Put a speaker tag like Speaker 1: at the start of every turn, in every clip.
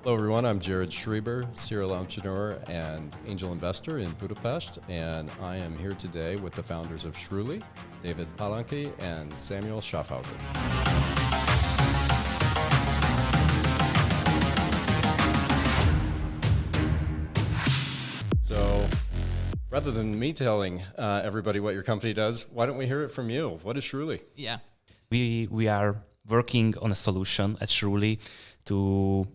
Speaker 1: Hello everyone, I'm Jared Schrieber, serial entrepreneur and angel investor in Budapest, and I am here today with the founders of Shrooly, David Palanki and Samuel Schaffhauser. So, rather than me telling everybody what your company does, why don't we hear it from you? What is Shrooly?
Speaker 2: Yeah.
Speaker 3: We are working on a solution at Shrooly to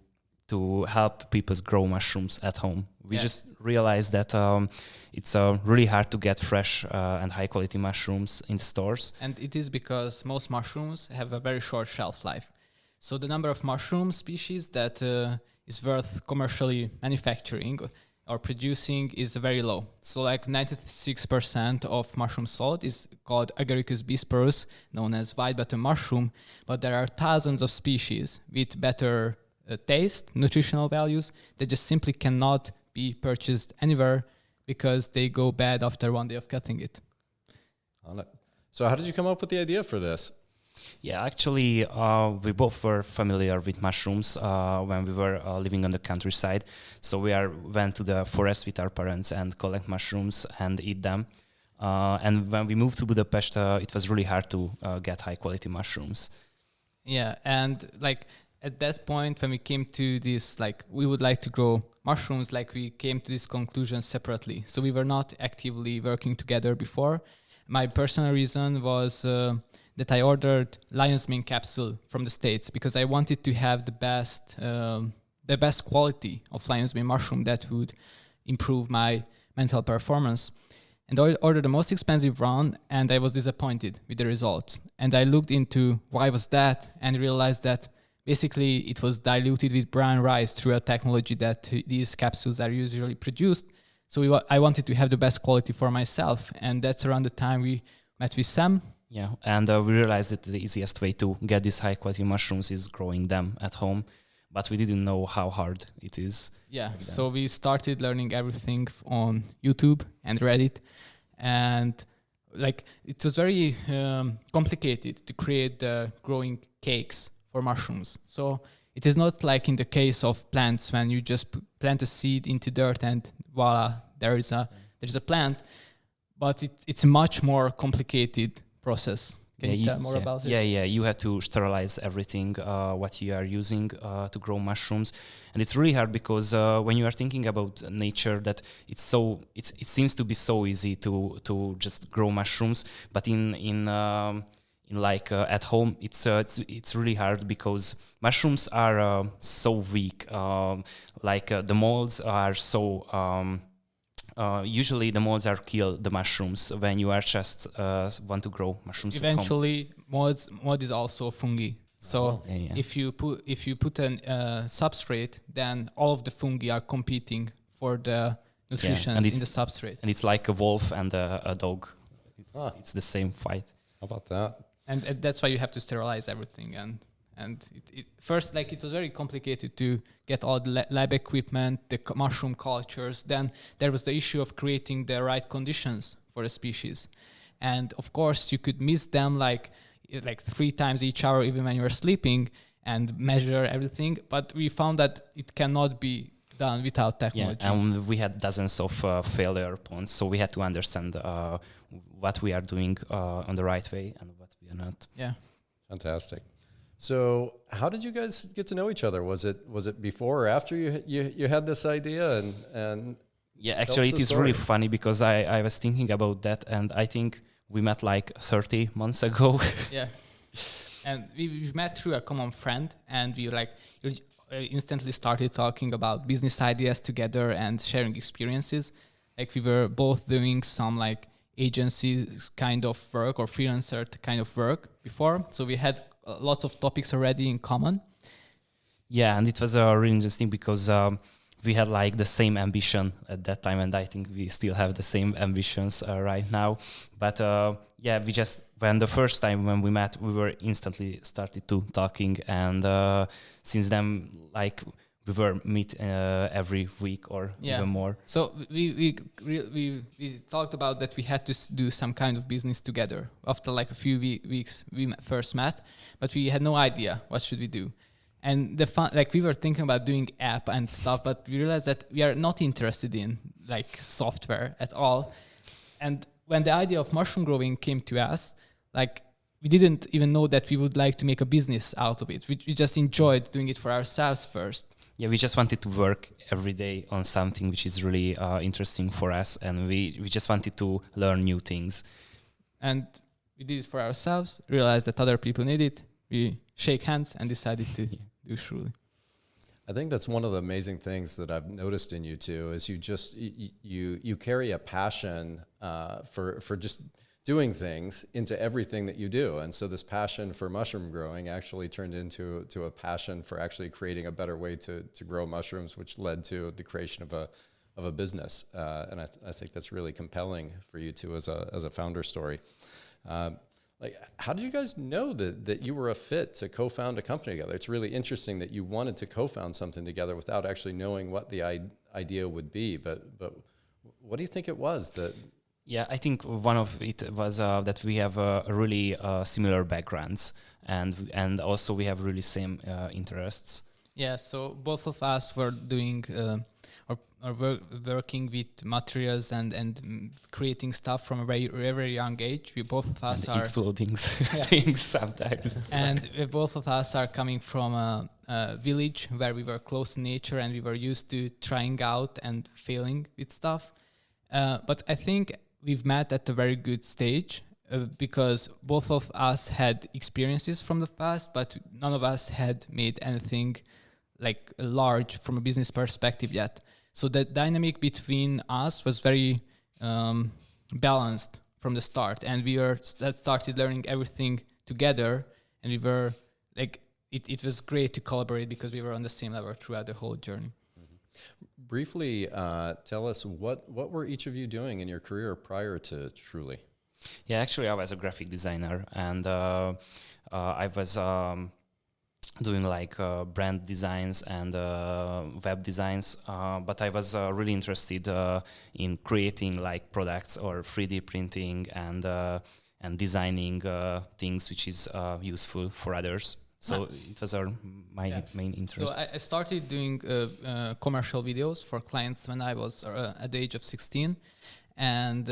Speaker 3: help people grow mushrooms at home. We just realized that it's really hard to get fresh and high quality mushrooms in the stores.
Speaker 2: And it is because most mushrooms have a very short shelf life. So the number of mushroom species that is worth commercially manufacturing or producing is very low. So like 96% of mushroom sold is called Agaricus bisporus, known as white button mushroom, but there are thousands of species with better taste, nutritional values that just simply cannot be purchased anywhere because they go bad after one day of cutting it.
Speaker 1: So how did you come up with the idea for this?
Speaker 3: Yeah, actually, we both were familiar with mushrooms when we were living on the countryside. So we went to the forest with our parents and collect mushrooms and eat them. And when we moved to Budapest, it was really hard to get high quality mushrooms.
Speaker 2: Yeah, and like at that point when we came to this, like we would like to grow mushrooms, like we came to this conclusion separately. So we were not actively working together before. My personal reason was that I ordered lion's mane capsule from the States because I wanted to have the best quality of lion's mane mushroom that would improve my mental performance. And I ordered the most expensive one, and I was disappointed with the results. And I looked into why was that and realized that basically it was diluted with brown rice through a technology that these capsules are usually produced. So I wanted to have the best quality for myself. And that's around the time we met with Sam.
Speaker 3: Yeah, and we realized that the easiest way to get these high quality mushrooms is growing them at home. But we didn't know how hard it is.
Speaker 2: Yeah, so we started learning everything on YouTube and Reddit. And like it was very complicated to create the growing cakes for mushrooms. So it is not like in the case of plants when you just plant a seed into dirt and voila, there is a plant. But it's a much more complicated process. Can you tell more about it?
Speaker 3: Yeah. You have to sterilize everything what you are using to grow mushrooms, and it's really hard because when you are thinking about nature, that it seems to be so easy to just grow mushrooms, but in at home, it's really hard because mushrooms are so weak. The molds are so. Usually the molds are kill the mushrooms when you are just want to grow mushrooms.
Speaker 2: Eventually, mold is also fungi. So if you put a substrate, then all of the fungi are competing for the nutrition in the substrate.
Speaker 3: And it's like a wolf and a dog. It's the same fight.
Speaker 1: How about that?
Speaker 2: And that's why you have to sterilize everything. And first, like it was very complicated to get all the lab equipment, the mushroom cultures. Then there was the issue of creating the right conditions for the species. And of course, you could miss them like 3 times each hour, even when you were sleeping, and measure everything. But we found that it cannot be done without technology.
Speaker 3: Yeah, and we had dozens of failure points, so we had to understand what we are doing on the right way and what we are not.
Speaker 2: Yeah,
Speaker 1: fantastic. So how did you guys get to know each other? Was it before or after you had this idea? And
Speaker 3: yeah, actually it is really funny because I was thinking about that, and I think we met like 30 months ago.
Speaker 2: Yeah, and we met through a common friend, and we instantly started talking about business ideas together and sharing experiences. Like we were both doing some like agencies kind of work or freelancer kind of work before, so we had lots of topics already in common.
Speaker 3: Yeah, and it was really interesting because we had like the same ambition at that time, and I think we still have the same ambitions right now. But we just, when the first time when we met, we were instantly started to talking, and since then, like we were meet every week or even more.
Speaker 2: So we talked about that we had to do some kind of business together. After like a few weeks, we first met, but we had no idea what should we do. And the fun, like we were thinking about doing app and stuff, but we realized that we are not interested in like software at all. And when the idea of mushroom growing came to us, like we didn't even know that we would like to make a business out of it. We just enjoyed doing it for ourselves first.
Speaker 3: Yeah, we just wanted to work every day on something which is really interesting for us, and we just wanted to learn new things.
Speaker 2: And we did it for ourselves, realized that other people need it. We shake hands and decided to do Shrooly.
Speaker 1: I think that's one of the amazing things that I've noticed in you two is you carry a passion for just doing things into everything that you do. And so this passion for mushroom growing actually turned into a passion for actually creating a better way to grow mushrooms, which led to the creation of a business. And I think that's really compelling for you two as a founder story. Like, how did you guys know that you were a fit to co-found a company together? It's really interesting that you wanted to co-found something together without actually knowing what the idea would be. But what do you think it was that?
Speaker 3: Yeah, I think one of it was that we have really similar backgrounds, and also we have really same interests.
Speaker 2: Yeah, so both of us were doing working with materials and creating stuff from a very young age. We both of us
Speaker 3: and
Speaker 2: are
Speaker 3: exploding things sometimes.
Speaker 2: And both of us are coming from a village where we were close to nature and we were used to trying out and failing with stuff. But I think we've met at a very good stage because both of us had experiences from the past, but none of us had made anything like large from a business perspective yet. So the dynamic between us was very balanced from the start, and we started learning everything together, and we were like, it was great to collaborate because we were on the same level throughout the whole journey.
Speaker 1: Mm-hmm. Briefly, tell us what were each of you doing in your career prior to Shrooly?
Speaker 3: Yeah, actually, I was a graphic designer, and I was doing like brand designs and web designs, but I was really interested in creating like products or 3D printing and designing things which is useful for others. So it was my main interest.
Speaker 2: So I started doing commercial videos for clients when I was at the age of 16. And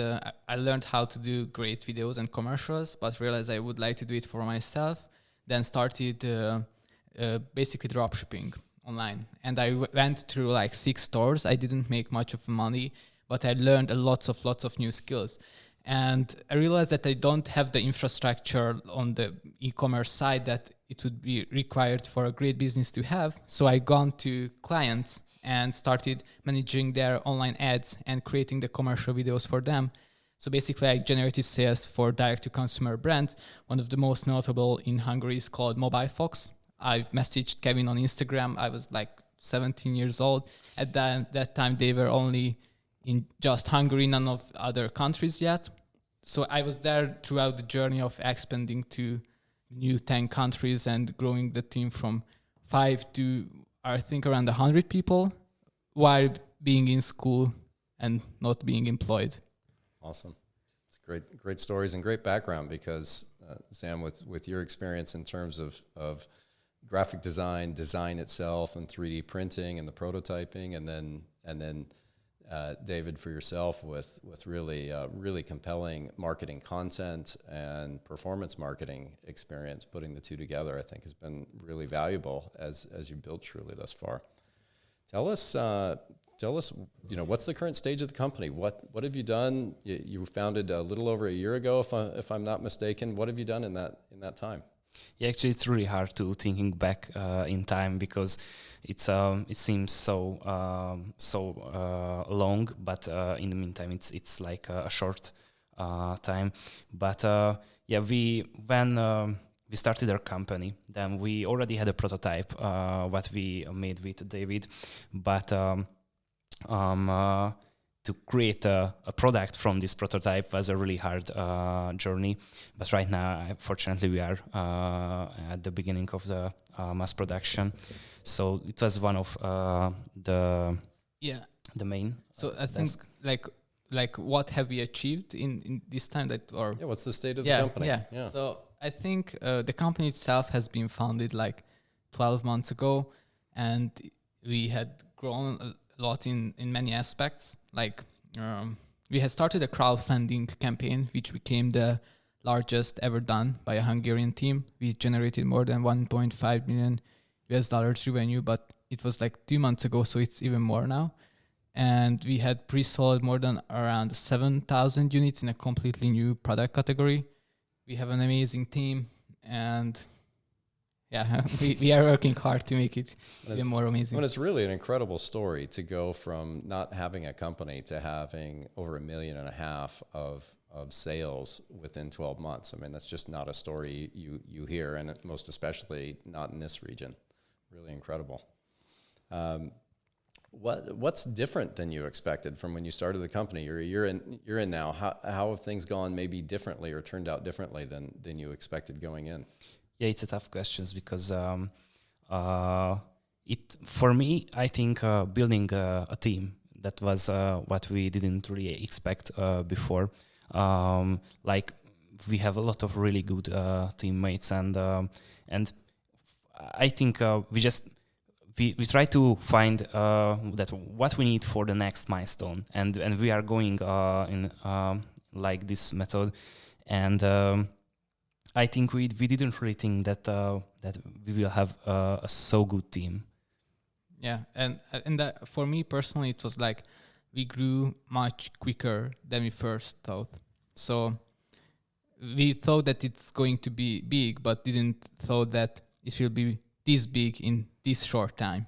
Speaker 2: I learned how to do great videos and commercials, but realized I would like to do it for myself. Then started basically dropshipping online. And I went through like 6 stores. I didn't make much of money, but I learned lots of new skills. And I realized that I don't have the infrastructure on the e-commerce side that it would be required for a great business to have. So I gone to clients and started managing their online ads and creating the commercial videos for them. So basically I generated sales for direct-to-consumer brands. One of the most notable in Hungary is called Mobile Fox. I've messaged Kevin on Instagram. I was like 17 years old. At that time, they were only in just Hungary, none of other countries yet. So I was there throughout the journey of expanding to new 10 countries and growing the team from 5 to, I think, around 100 people while being in school and not being employed.
Speaker 1: Awesome. It's great stories and great background because, Sam, with your experience in terms of graphic design itself and 3D printing and the prototyping, and then David, for yourself with really compelling marketing content and performance marketing experience, putting the two together, I think has been really valuable as you build Shrooly thus far. Tell us, what's the current stage of the company? What have you done? You founded a little over a year ago, if I'm not mistaken. What have you done in that time?
Speaker 3: Yeah, actually, it's really hard to thinking back in time because it seems so long, but in the meantime, it's like a short time. But when we started our company, then we already had a prototype what we made with David, but to create a product from this prototype was a really hard journey. But right now, fortunately, we are at the beginning of the mass production. So it was one of the main.
Speaker 2: So I think like what have we achieved in this time
Speaker 1: what's the state of the company?
Speaker 2: Yeah. So I think the company itself has been founded like 12 months ago, and we had grown a lot in many aspects. Like we had started a crowdfunding campaign, which became the largest ever done by a Hungarian team. We generated more than $1.5 million revenue, but it was like 2 months ago, so it's even more now. And we had pre-sold more than around 7,000 units in a completely new product category. We have an amazing team, and yeah, we are working hard to make it even more amazing.
Speaker 1: Well, it's really an incredible story to go from not having a company to having over $1.5 million of sales within 12 months. I mean, that's just not a story you hear, and most especially not in this region. Really incredible. What's different than you expected from when you started the company? You're in now. How have things gone maybe differently or turned out differently than you expected going in?
Speaker 3: Yeah, it's a tough question because for me, I think building a team, that was what we didn't really expect before. Like we have a lot of really good teammates, and I think we try to find that what we need for the next milestone, and we are going in like this method, and I think we didn't really think that we will have a so good team.
Speaker 2: Yeah, and that, for me personally, it was like we grew much quicker than we first thought. So we thought that it's going to be big, but didn't thought that it will be this big in this short time.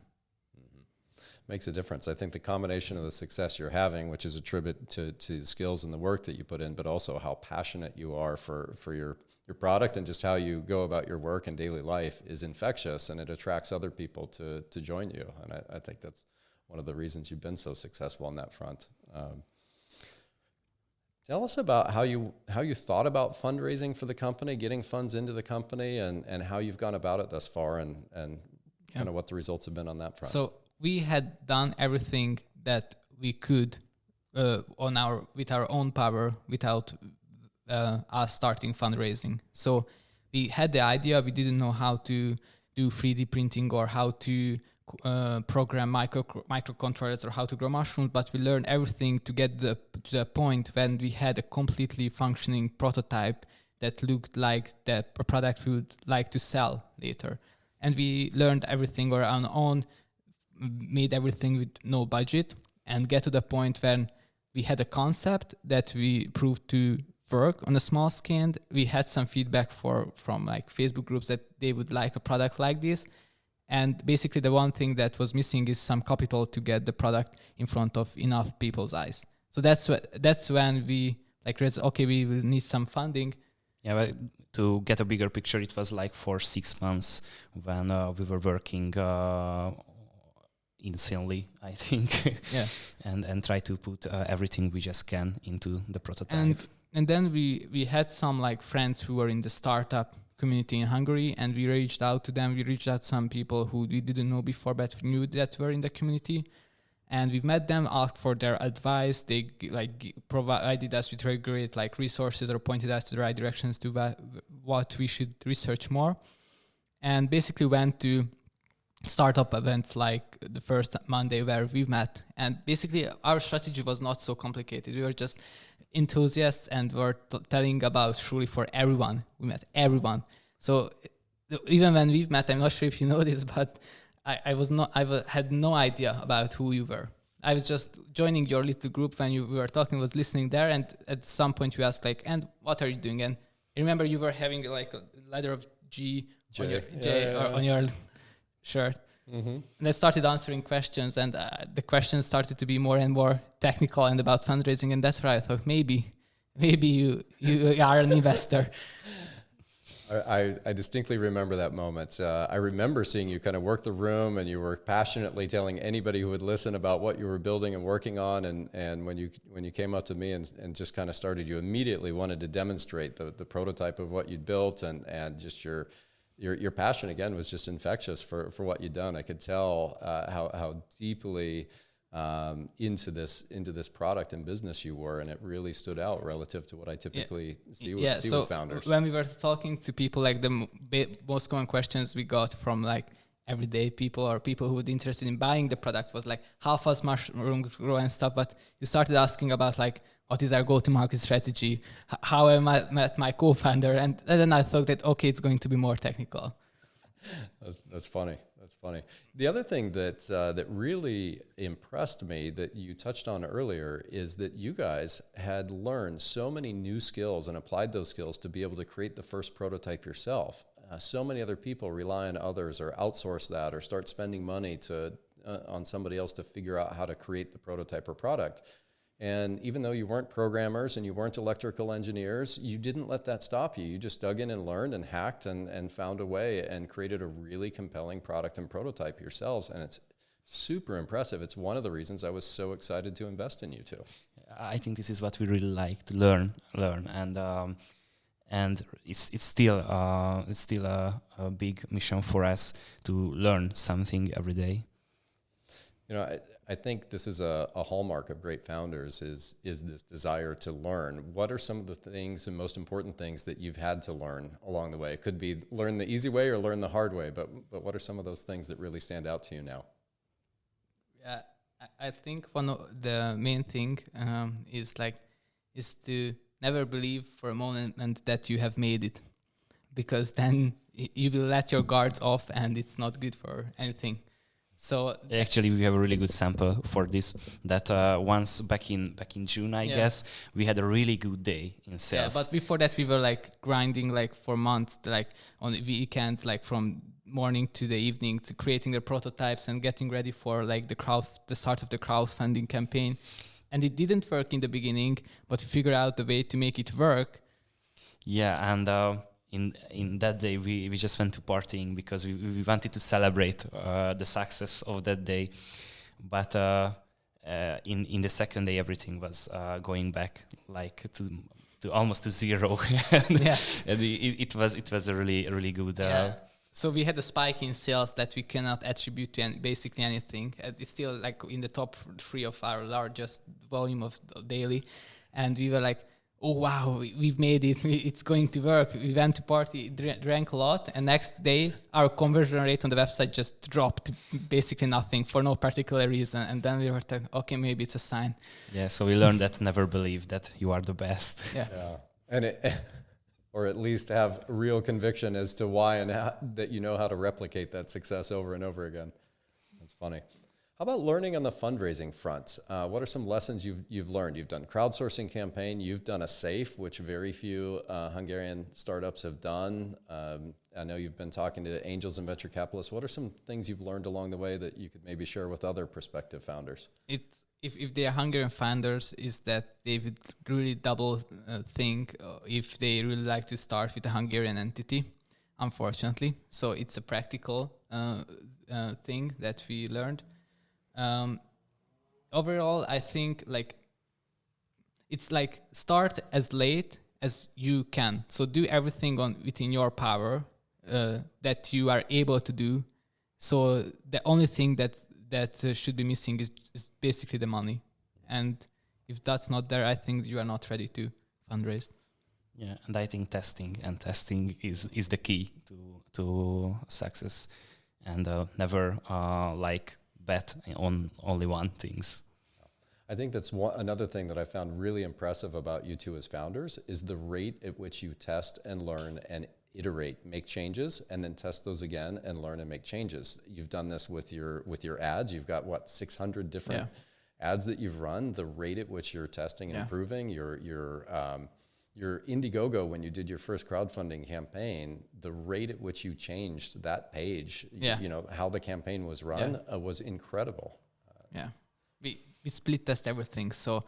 Speaker 1: Makes a difference. I think the combination of the success you're having, which is a tribute to the skills and the work that you put in, but also how passionate you are for your product and just how you go about your work and daily life, is infectious, and it attracts other people to join you. And I think that's one of the reasons you've been so successful on that front. Tell us about how you thought about fundraising for the company, getting funds into the company, and how you've gone about it thus far, and kind of what the results have been on that front.
Speaker 2: So we had done everything that we could with our own power without us starting fundraising. So we had the idea, we didn't know how to do 3D printing or how to program microcontrollers or how to grow mushrooms, but we learned everything to get to the point when we had a completely functioning prototype that looked like the product we would like to sell later. And we learned everything on our own, made everything with no budget, and get to the point when we had a concept that we proved to work on a small scale. We had some feedback from like Facebook groups that they would like a product like this. And basically the one thing that was missing is some capital to get the product in front of enough people's eyes. So that's when we okay, we will need some funding.
Speaker 3: Yeah, but to get a bigger picture, it was like for 6 months when we were working insanely, I think. Yeah. and try to put everything we just can into the prototype.
Speaker 2: And then we had some like friends who were in the startup community in Hungary, and we reached out to them. We reached out to some people who we didn't know before, but we knew that were in the community. And we met them, asked for their advice. They provided us with great resources or pointed us to the right directions to what we should research more. And basically went to startup events like the first Monday where we met. And basically our strategy was not so complicated. We were just enthusiasts and were telling about Shrooly for everyone. We met everyone. So even when we've met, I'm not sure if you know this, but I had no idea about who you were. I was just joining your little group when we were talking, was listening there, and at some point you asked and what are you doing? And I remember you were having a letter of J on your shirt. Mm-hmm. And I started answering questions, and the questions started to be more and more technical and about fundraising, and that's where I thought maybe you are an investor.
Speaker 1: I distinctly remember that moment. I remember seeing you kind of work the room, and you were passionately telling anybody who would listen about what you were building and working on. And when you came up to me and just kind of started, you immediately wanted to demonstrate the prototype of what you'd built, and just your passion again was just infectious for what you'd done. I could tell how deeply into this product and business you were, and it really stood out relative to what I typically see with founders.
Speaker 2: When we were talking to people, the most common questions we got from everyday people or people who would be interested in buying the product was like how fast mushroom grow and stuff. But you started asking about like, what is our go-to-market strategy? How I met my co-founder? And then I thought that, okay, it's going to be more technical.
Speaker 1: That's funny. That's funny. The other thing that really impressed me that you touched on earlier is that you guys had learned so many new skills and applied those skills to be able to create the first prototype yourself. So many other people rely on others or outsource that or start spending money on somebody else to figure out how to create the prototype or product. And even though you weren't programmers and you weren't electrical engineers, you didn't let that stop you. You just dug in and learned and hacked and found a way and created a really compelling product and prototype yourselves. And it's super impressive. It's one of the reasons I was so excited to invest in you two.
Speaker 3: I think this is what we really like to learn, and it's still a big mission for us to learn something every day.
Speaker 1: You know, I think this is a hallmark of great founders is this desire to learn. What are some of the things and most important things that you've had to learn along the way? It could be learn the easy way or learn the hard way, but what are some of those things that really stand out to you now?
Speaker 2: Yeah, I think one of the main thing is to never believe for a moment that you have made it, because then you will let your guards off and it's not good for anything. So
Speaker 3: actually, we have a really good sample for this. That once back in June, I guess, we had a really good day in sales.
Speaker 2: Yeah, but before that, we were like grinding like for months, like on weekends, like from morning to the evening, to creating the prototypes and getting ready for like the start of the crowdfunding campaign. And it didn't work in the beginning, but we figured out the way to make it work.
Speaker 3: Yeah, and in that day we just went to partying because we wanted to celebrate the success of that day. But in the second day, everything was going back like to almost to zero. And it was a really good.
Speaker 2: So we had a spike in sales that we cannot attribute to basically anything. It's still like in the top 3 of our largest volume of daily, and we were like, oh wow, we've made it, it's going to work. We went to party, drank a lot, and next day our conversion rate on the website just dropped to basically nothing for no particular reason. And then we were like, okay, maybe it's a sign.
Speaker 3: Yeah, so we learned that never believe that you are the best.
Speaker 1: Yeah. And or at least have real conviction as to why and how, that you know how to replicate that success over and over again. That's funny. How about learning on the fundraising front? What are some lessons you've learned? You've done crowdsourcing campaign. You've done a SAFE, which very few Hungarian startups have done. I know you've been talking to angels and venture capitalists. What are some things you've learned along the way that you could maybe share with other prospective founders?
Speaker 2: If they are Hungarian founders, is that they would really double think if they really like to start with a Hungarian entity, unfortunately. So it's a practical thing that we learned. Overall, I think it's start as late as you can. So do everything within your power that you are able to do. So the only thing that should be missing is basically the money. And if that's not there, I think you are not ready to fundraise.
Speaker 3: Yeah, and I think testing is the key to success, and never bet on only one things.
Speaker 1: I think that's another thing that I found really impressive about you two as founders is the rate at which you test and learn and iterate, make changes, and then test those again and learn and make changes. You've done this with your ads. You've got 600 different ads that you've run. The rate at which you're testing and improving, your Indiegogo, when you did your first crowdfunding campaign, the rate at which you changed that page, how the campaign was run was incredible.
Speaker 2: We split test everything. So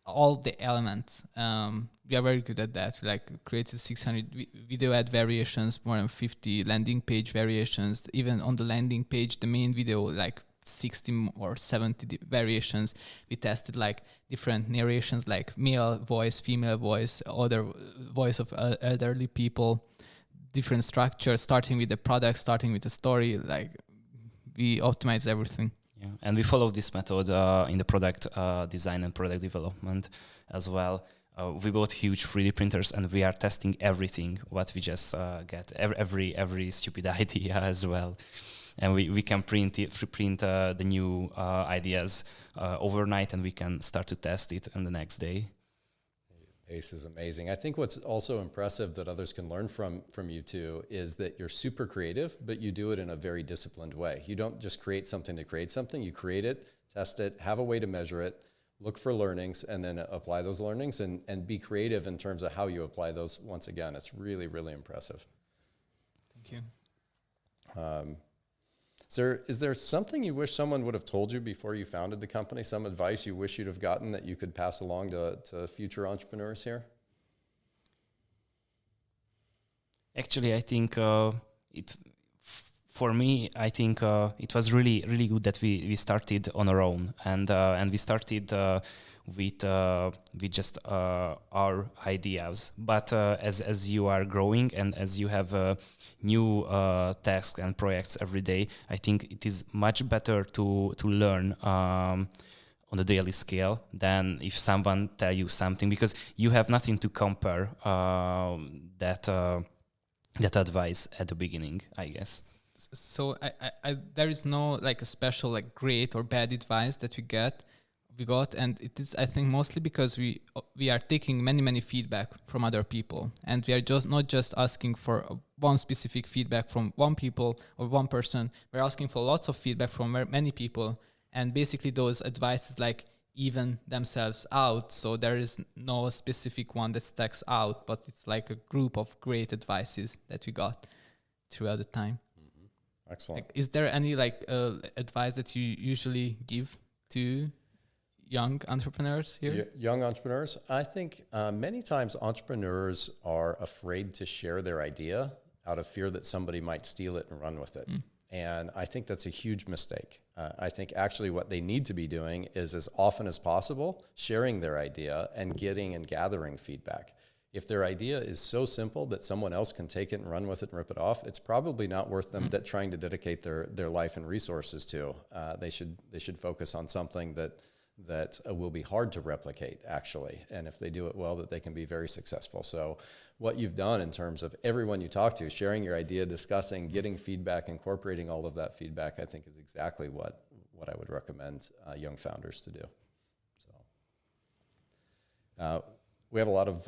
Speaker 2: all the elements, we are very good at that. We created 600 video ad variations, more than 50 landing page variations. Even on the landing page, the main video, 60 or 70 variations. We tested different narrations, like male voice, female voice, other voice of elderly people, different structure, starting with the product, starting with the story. We optimize everything.
Speaker 3: Yeah, and we follow this method in the product design and product development as well. We bought huge 3D printers, and we are testing everything what we just get, every stupid idea as well. and we can print the new ideas overnight, and we can start to test it on the next day.
Speaker 1: Pace is amazing. I think what's also impressive that others can learn from you two is that you're super creative, but you do it in a very disciplined way. You don't just create something to create something. You create it, test it, have a way to measure it, look for learnings, and then apply those learnings and be creative in terms of how you apply those. Once again, it's really, really impressive.
Speaker 2: Thank you.
Speaker 1: Is there something you wish someone would have told you before you founded the company? Some advice you wish you'd have gotten that you could pass along to future entrepreneurs here?
Speaker 3: Actually, I think for me, I think it was really, really good that we started on our own, and we started with just our ideas. But as you are growing and as you have new tasks and projects every day, I think it is much better to learn on a daily scale than if someone tell you something, because you have nothing to compare that advice at the beginning, I guess.
Speaker 2: So there is no like a special like great or bad advice that we got, and it is, I think, mostly because we are taking many feedback from other people, and we are just not just asking for one specific feedback from one people or one person. We're asking for lots of feedback from many people, and basically those advices like even themselves out. So there is no specific one that stacks out, but it's like a group of great advices that we got throughout the time.
Speaker 1: Excellent.
Speaker 2: Like, is there any like advice that you usually give to young entrepreneurs here?
Speaker 1: Young entrepreneurs. I think many times entrepreneurs are afraid to share their idea out of fear that somebody might steal it and run with it. And I think that's a huge mistake. I think actually what they need to be doing is, as often as possible, sharing their idea and getting and gathering feedback. If their idea is so simple that someone else can take it and run with it and rip it off, it's probably not worth them trying to dedicate their life and resources to. They should focus on something that will be hard to replicate, actually. And if they do it well, that they can be very successful. So what you've done in terms of everyone you talk to, sharing your idea, discussing, getting feedback, incorporating all of that feedback, I think is exactly what I would recommend young founders to do. So we have a lot of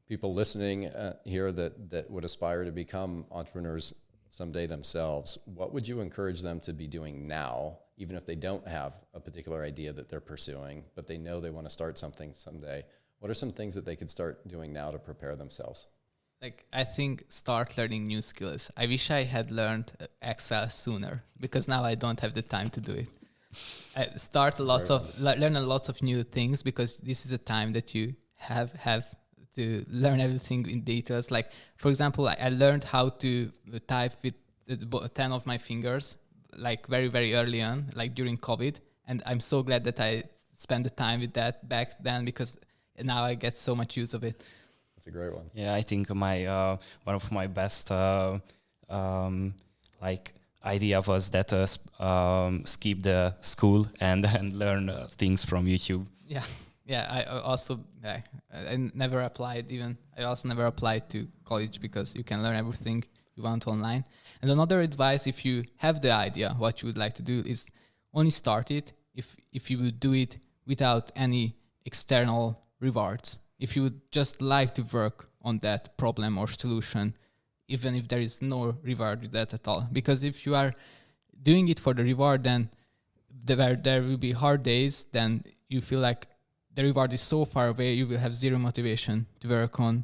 Speaker 1: people listening here that would aspire to become entrepreneurs someday themselves. What would you encourage them to be doing now, even if they don't have a particular idea that they're pursuing, but they know they want to start something someday? What are some things that they could start doing now to prepare themselves?
Speaker 2: Like, I think start learning new skills. I wish I had learned Excel sooner, because now I don't have the time to do it. I learn a lot of new things, because this is a time that you have to learn everything in details. Like, for example, I learned how to type with 10 of my fingers, like very, very early on, like during COVID. And I'm so glad that I spent the time with that back then, because now I get so much use of it.
Speaker 1: That's a great one.
Speaker 3: Yeah, I think one of my best idea was that skip the school and learn things from YouTube.
Speaker 2: Yeah, I never applied even. I also never applied to college, because you can learn everything you want online. And another advice, if you have the idea what you would like to do, is only start it if you would do it without any external rewards. If you would just like to work on that problem or solution, even if there is no reward with that at all. Because if you are doing it for the reward, then there will be hard days, then you feel like the reward is so far away, you will have zero motivation to work on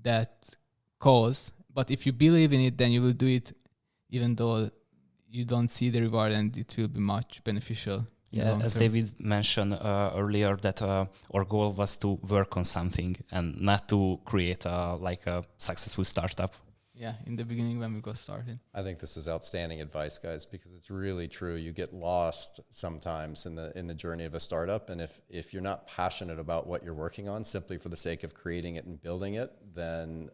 Speaker 2: that cause. But if you believe in it, then you will do it even though you don't see the reward, and it will be much beneficial.
Speaker 3: Yeah, as David mentioned earlier, that our goal was to work on something and not to create a successful startup.
Speaker 2: Yeah, in the beginning when we got started.
Speaker 1: I think this is outstanding advice, guys, because it's really true. You get lost sometimes in the journey of a startup, and if you're not passionate about what you're working on simply for the sake of creating it and building it, then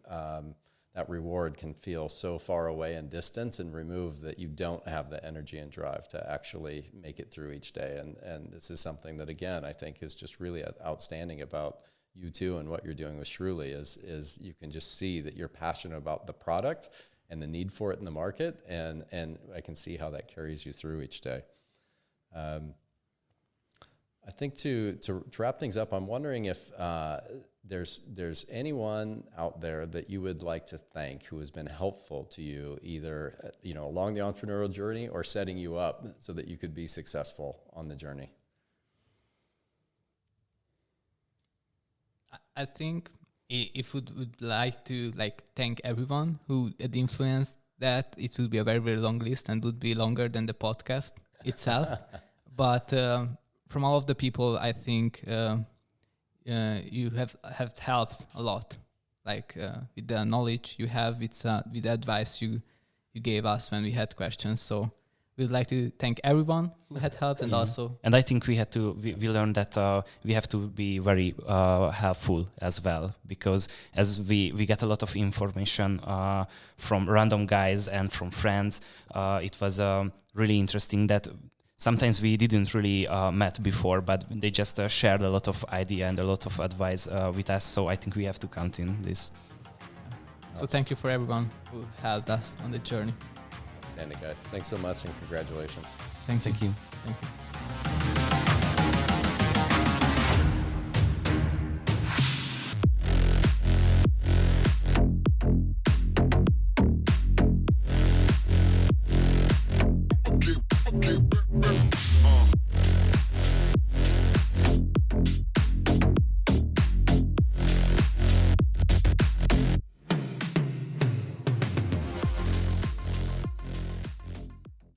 Speaker 1: that reward can feel so far away and distant and removed that you don't have the energy and drive to actually make it through each day. And this is something that, again, I think is just really outstanding about you two and what you're doing with Shrooly is you can just see that you're passionate about the product and the need for it in the market, and I can see how that carries you through each day. I think to wrap things up, I'm wondering if there's anyone out there that you would like to thank who has been helpful to you, either along the entrepreneurial journey or setting you up so that you could be successful on the journey.
Speaker 2: I think if we would like to thank everyone who had influenced that, it would be a very, very long list and would be longer than the podcast itself. But from all of the people, I think you have helped a lot, with the knowledge you have, with the advice you gave us when we had questions. So we'd like to thank everyone who had helped, and also. And
Speaker 3: I think we learned that we have to be very helpful as well, because as we get a lot of information from random guys and from friends, it was really interesting that sometimes we didn't really met before, but they just shared a lot of idea and a lot of advice with us. So I think we have to count in this.
Speaker 2: So thank you for everyone who helped us on the journey.
Speaker 1: Outstanding, guys. Thanks so much and congratulations.
Speaker 2: Thank you.
Speaker 3: Thank you.